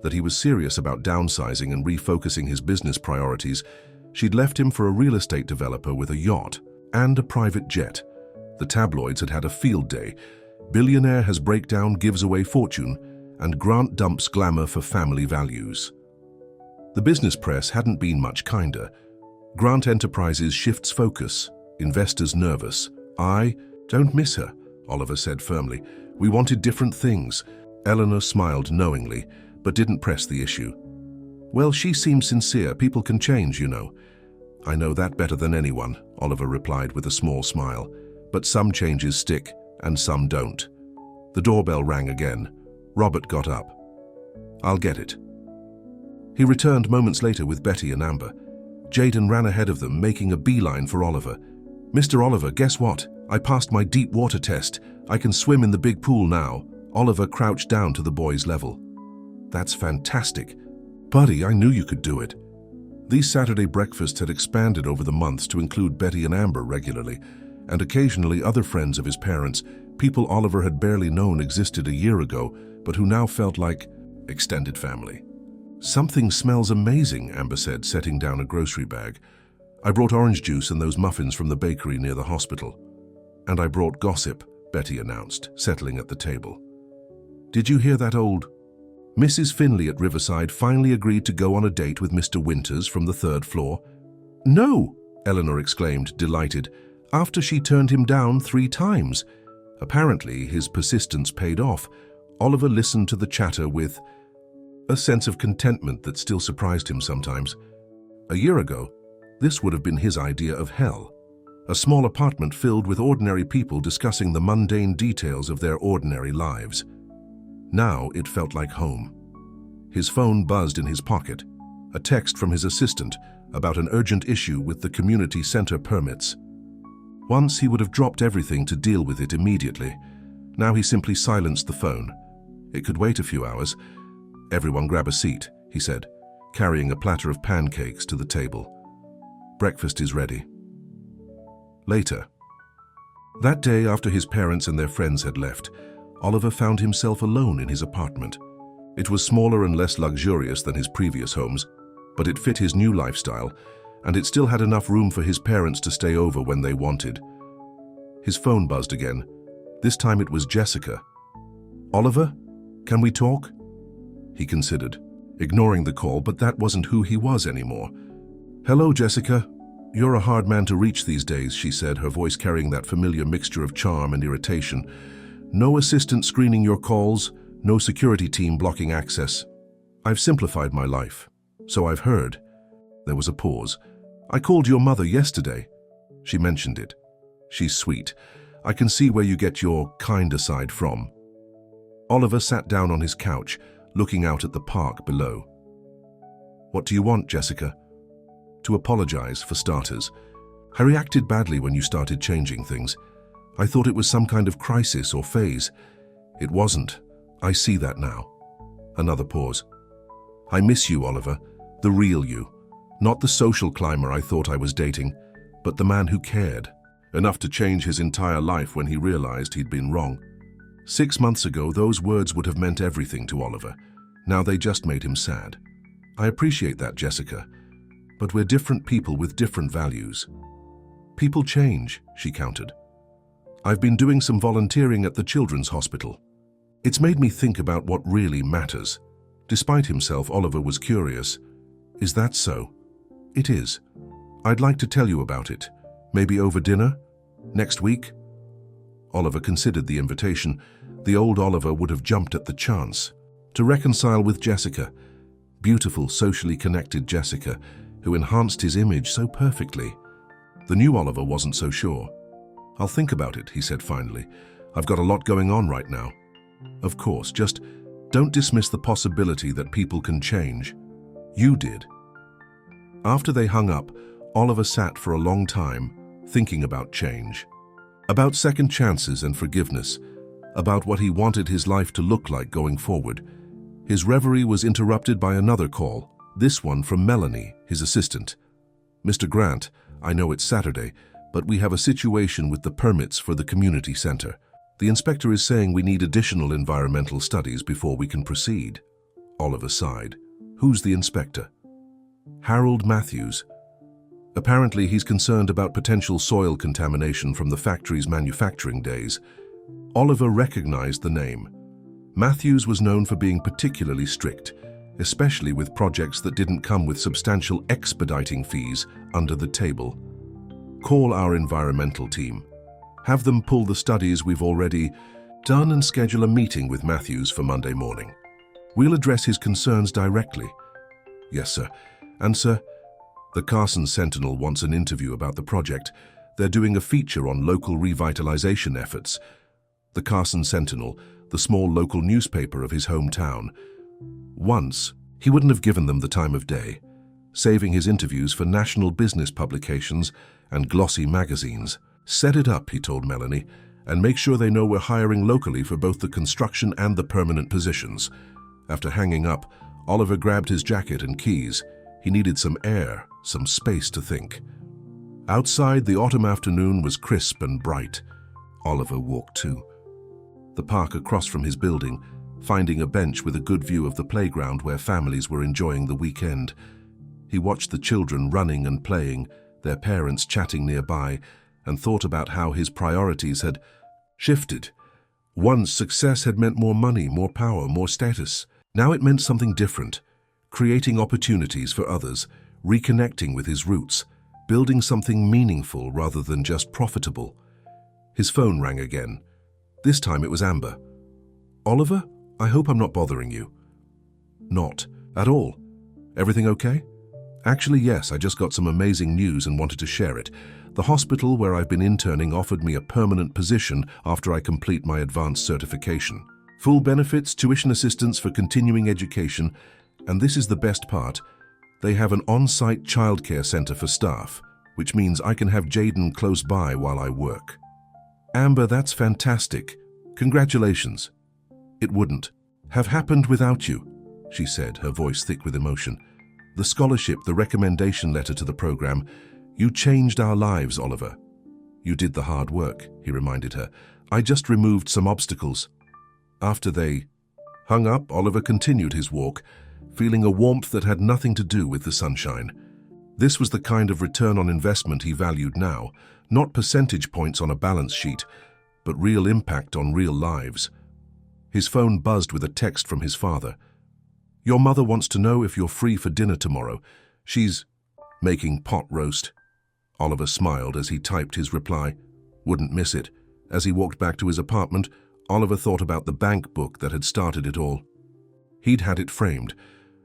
that he was serious about downsizing and refocusing his business priorities, she'd left him for a real estate developer with a yacht and a private jet. The tabloids had had a field day. Billionaire has breakdown, gives away fortune, and Grant dumps glamour for family values. The business press hadn't been much kinder. Grant Enterprises shifts focus, investors nervous. "I don't miss her," Oliver said firmly. "We wanted different things." Eleanor smiled knowingly, but didn't press the issue. "Well, she seemed sincere. People can change, you know." "I know that better than anyone," Oliver replied with a small smile. "But some changes stick, and some don't." The doorbell rang again. Robert got up. "I'll get it." He returned moments later with Betty and Amber. Jaden ran ahead of them, making a beeline for Oliver. "Mr. Oliver, guess what? I passed my deep water test. I can swim in the big pool now." Oliver crouched down to the boy's level. "That's fantastic. Buddy, I knew you could do it." These Saturday breakfasts had expanded over the months to include Betty and Amber regularly, and occasionally other friends of his parents, people Oliver had barely known existed a year ago, but who now felt like extended family. "Something smells amazing," Amber said, setting down a grocery bag. "I brought orange juice and those muffins from the bakery near the hospital." "And I brought gossip," Betty announced, settling at the table. "Did you hear that old?" Mrs. Finley at Riverside finally agreed to go on a date with Mr. Winters from the 3rd floor. "No!" Eleanor exclaimed, delighted, after she turned him down 3 times. Apparently, his persistence paid off. Oliver listened to the chatter with a sense of contentment that still surprised him sometimes. A year ago, this would have been his idea of hell. A small apartment filled with ordinary people discussing the mundane details of their ordinary lives. Now it felt like home. His phone buzzed in his pocket, a text from his assistant about an urgent issue with the community center permits. Once he would have dropped everything to deal with it immediately. Now he simply silenced the phone. It could wait a few hours. "Everyone grab a seat," he said, carrying a platter of pancakes to the table. "Breakfast is ready." Later. That day, after his parents and their friends had left, Oliver found himself alone in his apartment. It was smaller and less luxurious than his previous homes, but it fit his new lifestyle, and it still had enough room for his parents to stay over when they wanted. His phone buzzed again. This time it was Jessica. "Oliver, can we talk?" He considered, ignoring the call, but that wasn't who he was anymore. "Hello, Jessica. You're a hard man to reach these days," she said, her voice carrying that familiar mixture of charm and irritation. "No assistant screening your calls, no security team blocking access. I've simplified my life, so I've heard." There was a pause. "I called your mother yesterday." She mentioned it. "She's sweet. I can see where you get your kinder side from." Oliver sat down on his couch, looking out at the park below. "What do you want, Jessica?" "To apologize, for starters. I reacted badly when you started changing things. I thought it was some kind of crisis or phase. It wasn't. I see that now." Another pause. "I miss you, Oliver. The real you. Not the social climber I thought I was dating, but the man who cared. Enough to change his entire life when he realized he'd been wrong. 6 months ago, those words would have meant everything to Oliver. Now they just made him sad. I appreciate that, Jessica. But we're different people with different values." "People change," she countered. "I've been doing some volunteering at the children's hospital. It's made me think about what really matters." Despite himself, Oliver was curious. "Is that so?" "It is. I'd like to tell you about it. Maybe over dinner? Next week?" Oliver considered the invitation. The old Oliver would have jumped at the chance. To reconcile with Jessica. Beautiful, socially connected Jessica, who enhanced his image so perfectly. The new Oliver wasn't so sure. "I'll think about it," he said finally. "I've got a lot going on right now." "Of course, just don't dismiss the possibility that people can change. You did." After they hung up, Oliver sat for a long time, thinking about change, about second chances and forgiveness, about what he wanted his life to look like going forward. His reverie was interrupted by another call, this one from Melanie, his assistant. "Mr. Grant, I know it's Saturday, but we have a situation with the permits for the community center. The inspector is saying we need additional environmental studies before we can proceed." Oliver sighed. "Who's the inspector?" "Harold Matthews. Apparently he's concerned about potential soil contamination from the factory's manufacturing days." Oliver recognized the name. Matthews was known for being particularly strict, especially with projects that didn't come with substantial expediting fees under the table. "Call our environmental team. Have them pull the studies we've already done and schedule a meeting with Matthews for Monday morning. We'll address his concerns directly." "Yes, sir. And, sir, the Carson Sentinel wants an interview about the project. They're doing a feature on local revitalization efforts." The Carson Sentinel, the small local newspaper of his hometown. Once, he wouldn't have given them the time of day, saving his interviews for national business publications and glossy magazines. "Set it up," he told Melanie, "and make sure they know we're hiring locally for both the construction and the permanent positions." After hanging up, Oliver grabbed his jacket and keys. He needed some air, some space to think. Outside, the autumn afternoon was crisp and bright. Oliver walked too. The park across from his building, finding a bench with a good view of the playground where families were enjoying the weekend. He watched the children running and playing, their parents chatting nearby, and thought about how his priorities had shifted. Once success had meant more money, more power, more status. Now it meant something different, creating opportunities for others, reconnecting with his roots, building something meaningful rather than just profitable. His phone rang again. This time it was Amber. "Oliver, I hope I'm not bothering you." "Not at all. Everything okay?" "Actually, yes, I just got some amazing news and wanted to share it. The hospital where I've been interning offered me a permanent position after I complete my advanced certification. Full benefits, tuition assistance for continuing education, and this is the best part. They have an on-site childcare center for staff, which means I can have Jaden close by while I work." "Amber, that's fantastic. Congratulations." "It wouldn't have happened without you," she said, her voice thick with emotion. "The scholarship, the recommendation letter to the program, you changed our lives, Oliver." "You did the hard work," he reminded her. "I just removed some obstacles." After they hung up, Oliver continued his walk, feeling a warmth that had nothing to do with the sunshine. This was the kind of return on investment he valued now, not percentage points on a balance sheet, but real impact on real lives. His phone buzzed with a text from his father. "Your mother wants to know if you're free for dinner tomorrow. She's making pot roast." Oliver smiled as he typed his reply. Wouldn't miss it. As he walked back to his apartment, Oliver thought about the bank book that had started it all. He'd had it framed,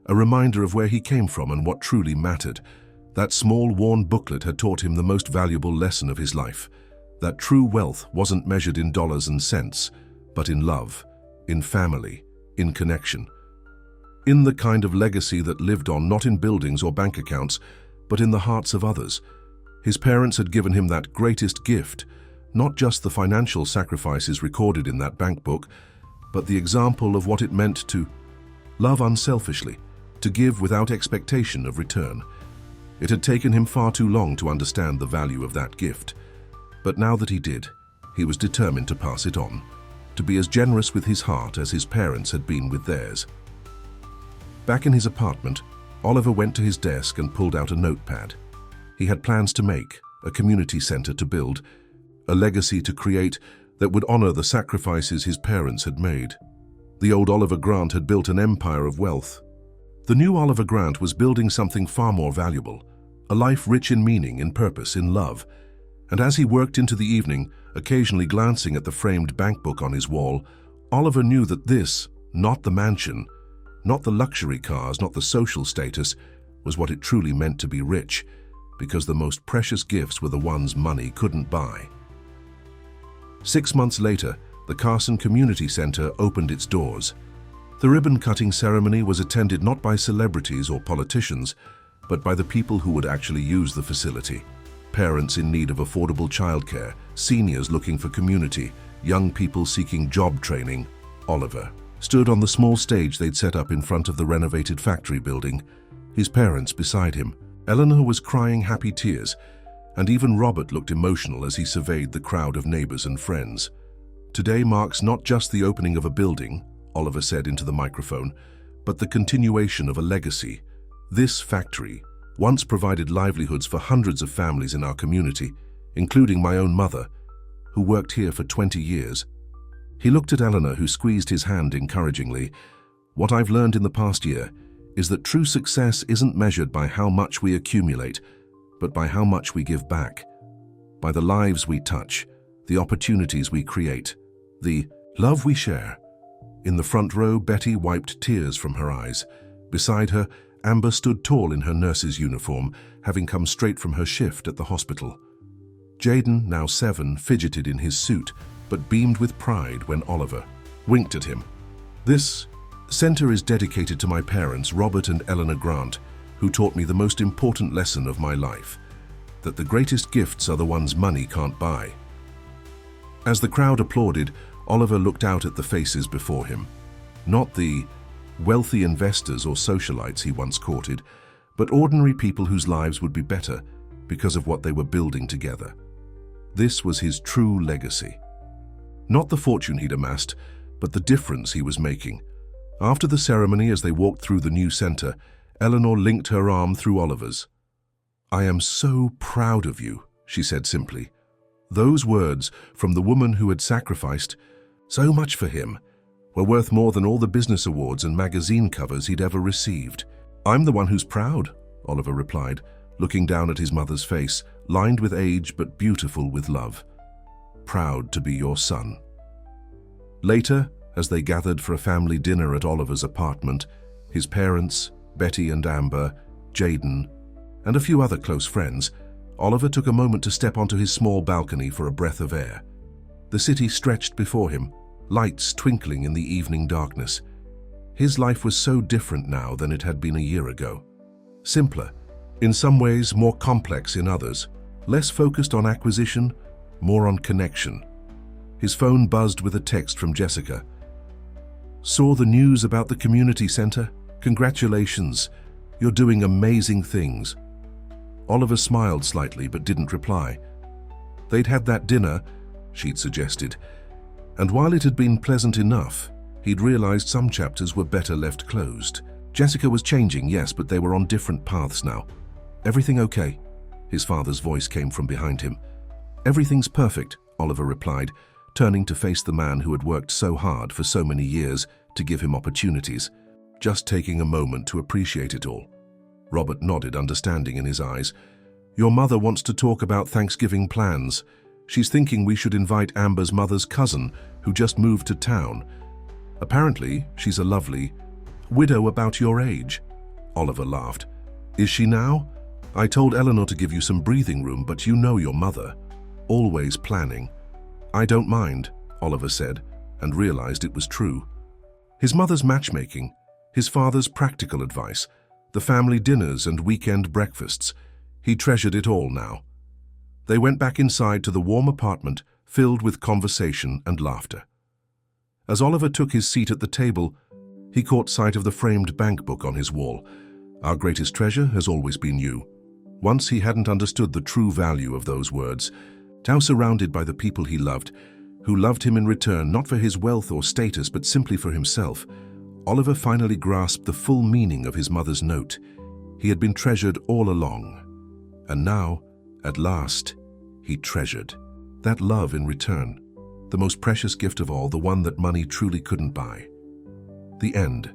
a reminder of where he came from and what truly mattered. That small, worn booklet had taught him the most valuable lesson of his life, that true wealth wasn't measured in dollars and cents, but in love, in family, in connection. In the kind of legacy that lived on not in buildings or bank accounts, but in the hearts of others. His parents had given him that greatest gift, not just the financial sacrifices recorded in that bank book, but the example of what it meant to love unselfishly, to give without expectation of return. It had taken him far too long to understand the value of that gift. But now that he did, he was determined to pass it on, to be as generous with his heart as his parents had been with theirs. Back in his apartment, Oliver went to his desk and pulled out a notepad. He had plans to make, a community center to build, a legacy to create that would honor the sacrifices his parents had made. The old Oliver Grant had built an empire of wealth. The new Oliver Grant was building something far more valuable, a life rich in meaning, in purpose, in love. And as he worked into the evening, occasionally glancing at the framed bank book on his wall, Oliver knew that this, not the mansion, not the luxury cars, not the social status, was what it truly meant to be rich, because the most precious gifts were the ones money couldn't buy. 6 months later, the Carson Community Center opened its doors. The ribbon-cutting ceremony was attended not by celebrities or politicians, but by the people who would actually use the facility. Parents in need of affordable childcare, seniors looking for community, young people seeking job training. Oliver stood on the small stage they'd set up in front of the renovated factory building, his parents beside him. Eleanor was crying happy tears, and even Robert looked emotional as he surveyed the crowd of neighbors and friends. "Today marks not just the opening of a building," Oliver said into the microphone, "but the continuation of a legacy. This factory once provided livelihoods for hundreds of families in our community, including my own mother, who worked here for 20 years. He looked at Eleanor, who squeezed his hand encouragingly. "What I've learned in the past year is that true success isn't measured by how much we accumulate, but by how much we give back. By the lives we touch, the opportunities we create, the love we share." In the front row, Betty wiped tears from her eyes. Beside her, Amber stood tall in her nurse's uniform, having come straight from her shift at the hospital. Jaden, now 7, fidgeted in his suit, but beamed with pride when Oliver winked at him. "This center is dedicated to my parents, Robert and Eleanor Grant, who taught me the most important lesson of my life, that the greatest gifts are the ones money can't buy." As the crowd applauded, Oliver looked out at the faces before him. Not the wealthy investors or socialites he once courted, but ordinary people whose lives would be better because of what they were building together. This was his true legacy. Not the fortune he'd amassed, but the difference he was making. After the ceremony, as they walked through the new center, Eleanor linked her arm through Oliver's. "I am so proud of you," she said simply. Those words, from the woman who had sacrificed so much for him, were worth more than all the business awards and magazine covers he'd ever received. "I'm the one who's proud," Oliver replied, looking down at his mother's face, lined with age but beautiful with love. "Proud to be your son." Later, as they gathered for a family dinner at Oliver's apartment, his parents, Betty and Amber, Jaden, and a few other close friends, Oliver took a moment to step onto his small balcony for a breath of air. The city stretched before him, lights twinkling in the evening darkness. His life was so different now than it had been a year ago. Simpler, in some ways more complex in others, less focused on acquisition, more on connection. His phone buzzed with a text from Jessica. "Saw the news about the community center? Congratulations, you're doing amazing things." Oliver smiled slightly but didn't reply. They'd had that dinner, she'd suggested, and while it had been pleasant enough, he'd realized some chapters were better left closed. Jessica was changing, yes, but they were on different paths now. "Everything okay?" His father's voice came from behind him. "Everything's perfect," Oliver replied, turning to face the man who had worked so hard for so many years to give him opportunities, just taking a moment to appreciate it all. Robert nodded, understanding in his eyes. "Your mother wants to talk about Thanksgiving plans. She's thinking we should invite Amber's mother's cousin, who just moved to town. Apparently, she's a lovely widow about your age." Oliver laughed. "Is she now? I told Eleanor to give you some breathing room, but you know your mother. Always planning." "I don't mind," Oliver said, and realized it was true. His mother's matchmaking, his father's practical advice, the family dinners and weekend breakfasts, he treasured it all now. They went back inside to the warm apartment, filled with conversation and laughter. As Oliver took his seat at the table, he caught sight of the framed bank book on his wall. "Our greatest treasure has always been you." Once he hadn't understood the true value of those words. Now surrounded by the people he loved, who loved him in return not for his wealth or status but simply for himself, Oliver finally grasped the full meaning of his mother's note. He had been treasured all along. And now, at last, he treasured that love in return, the most precious gift of all, the one that money truly couldn't buy. The end.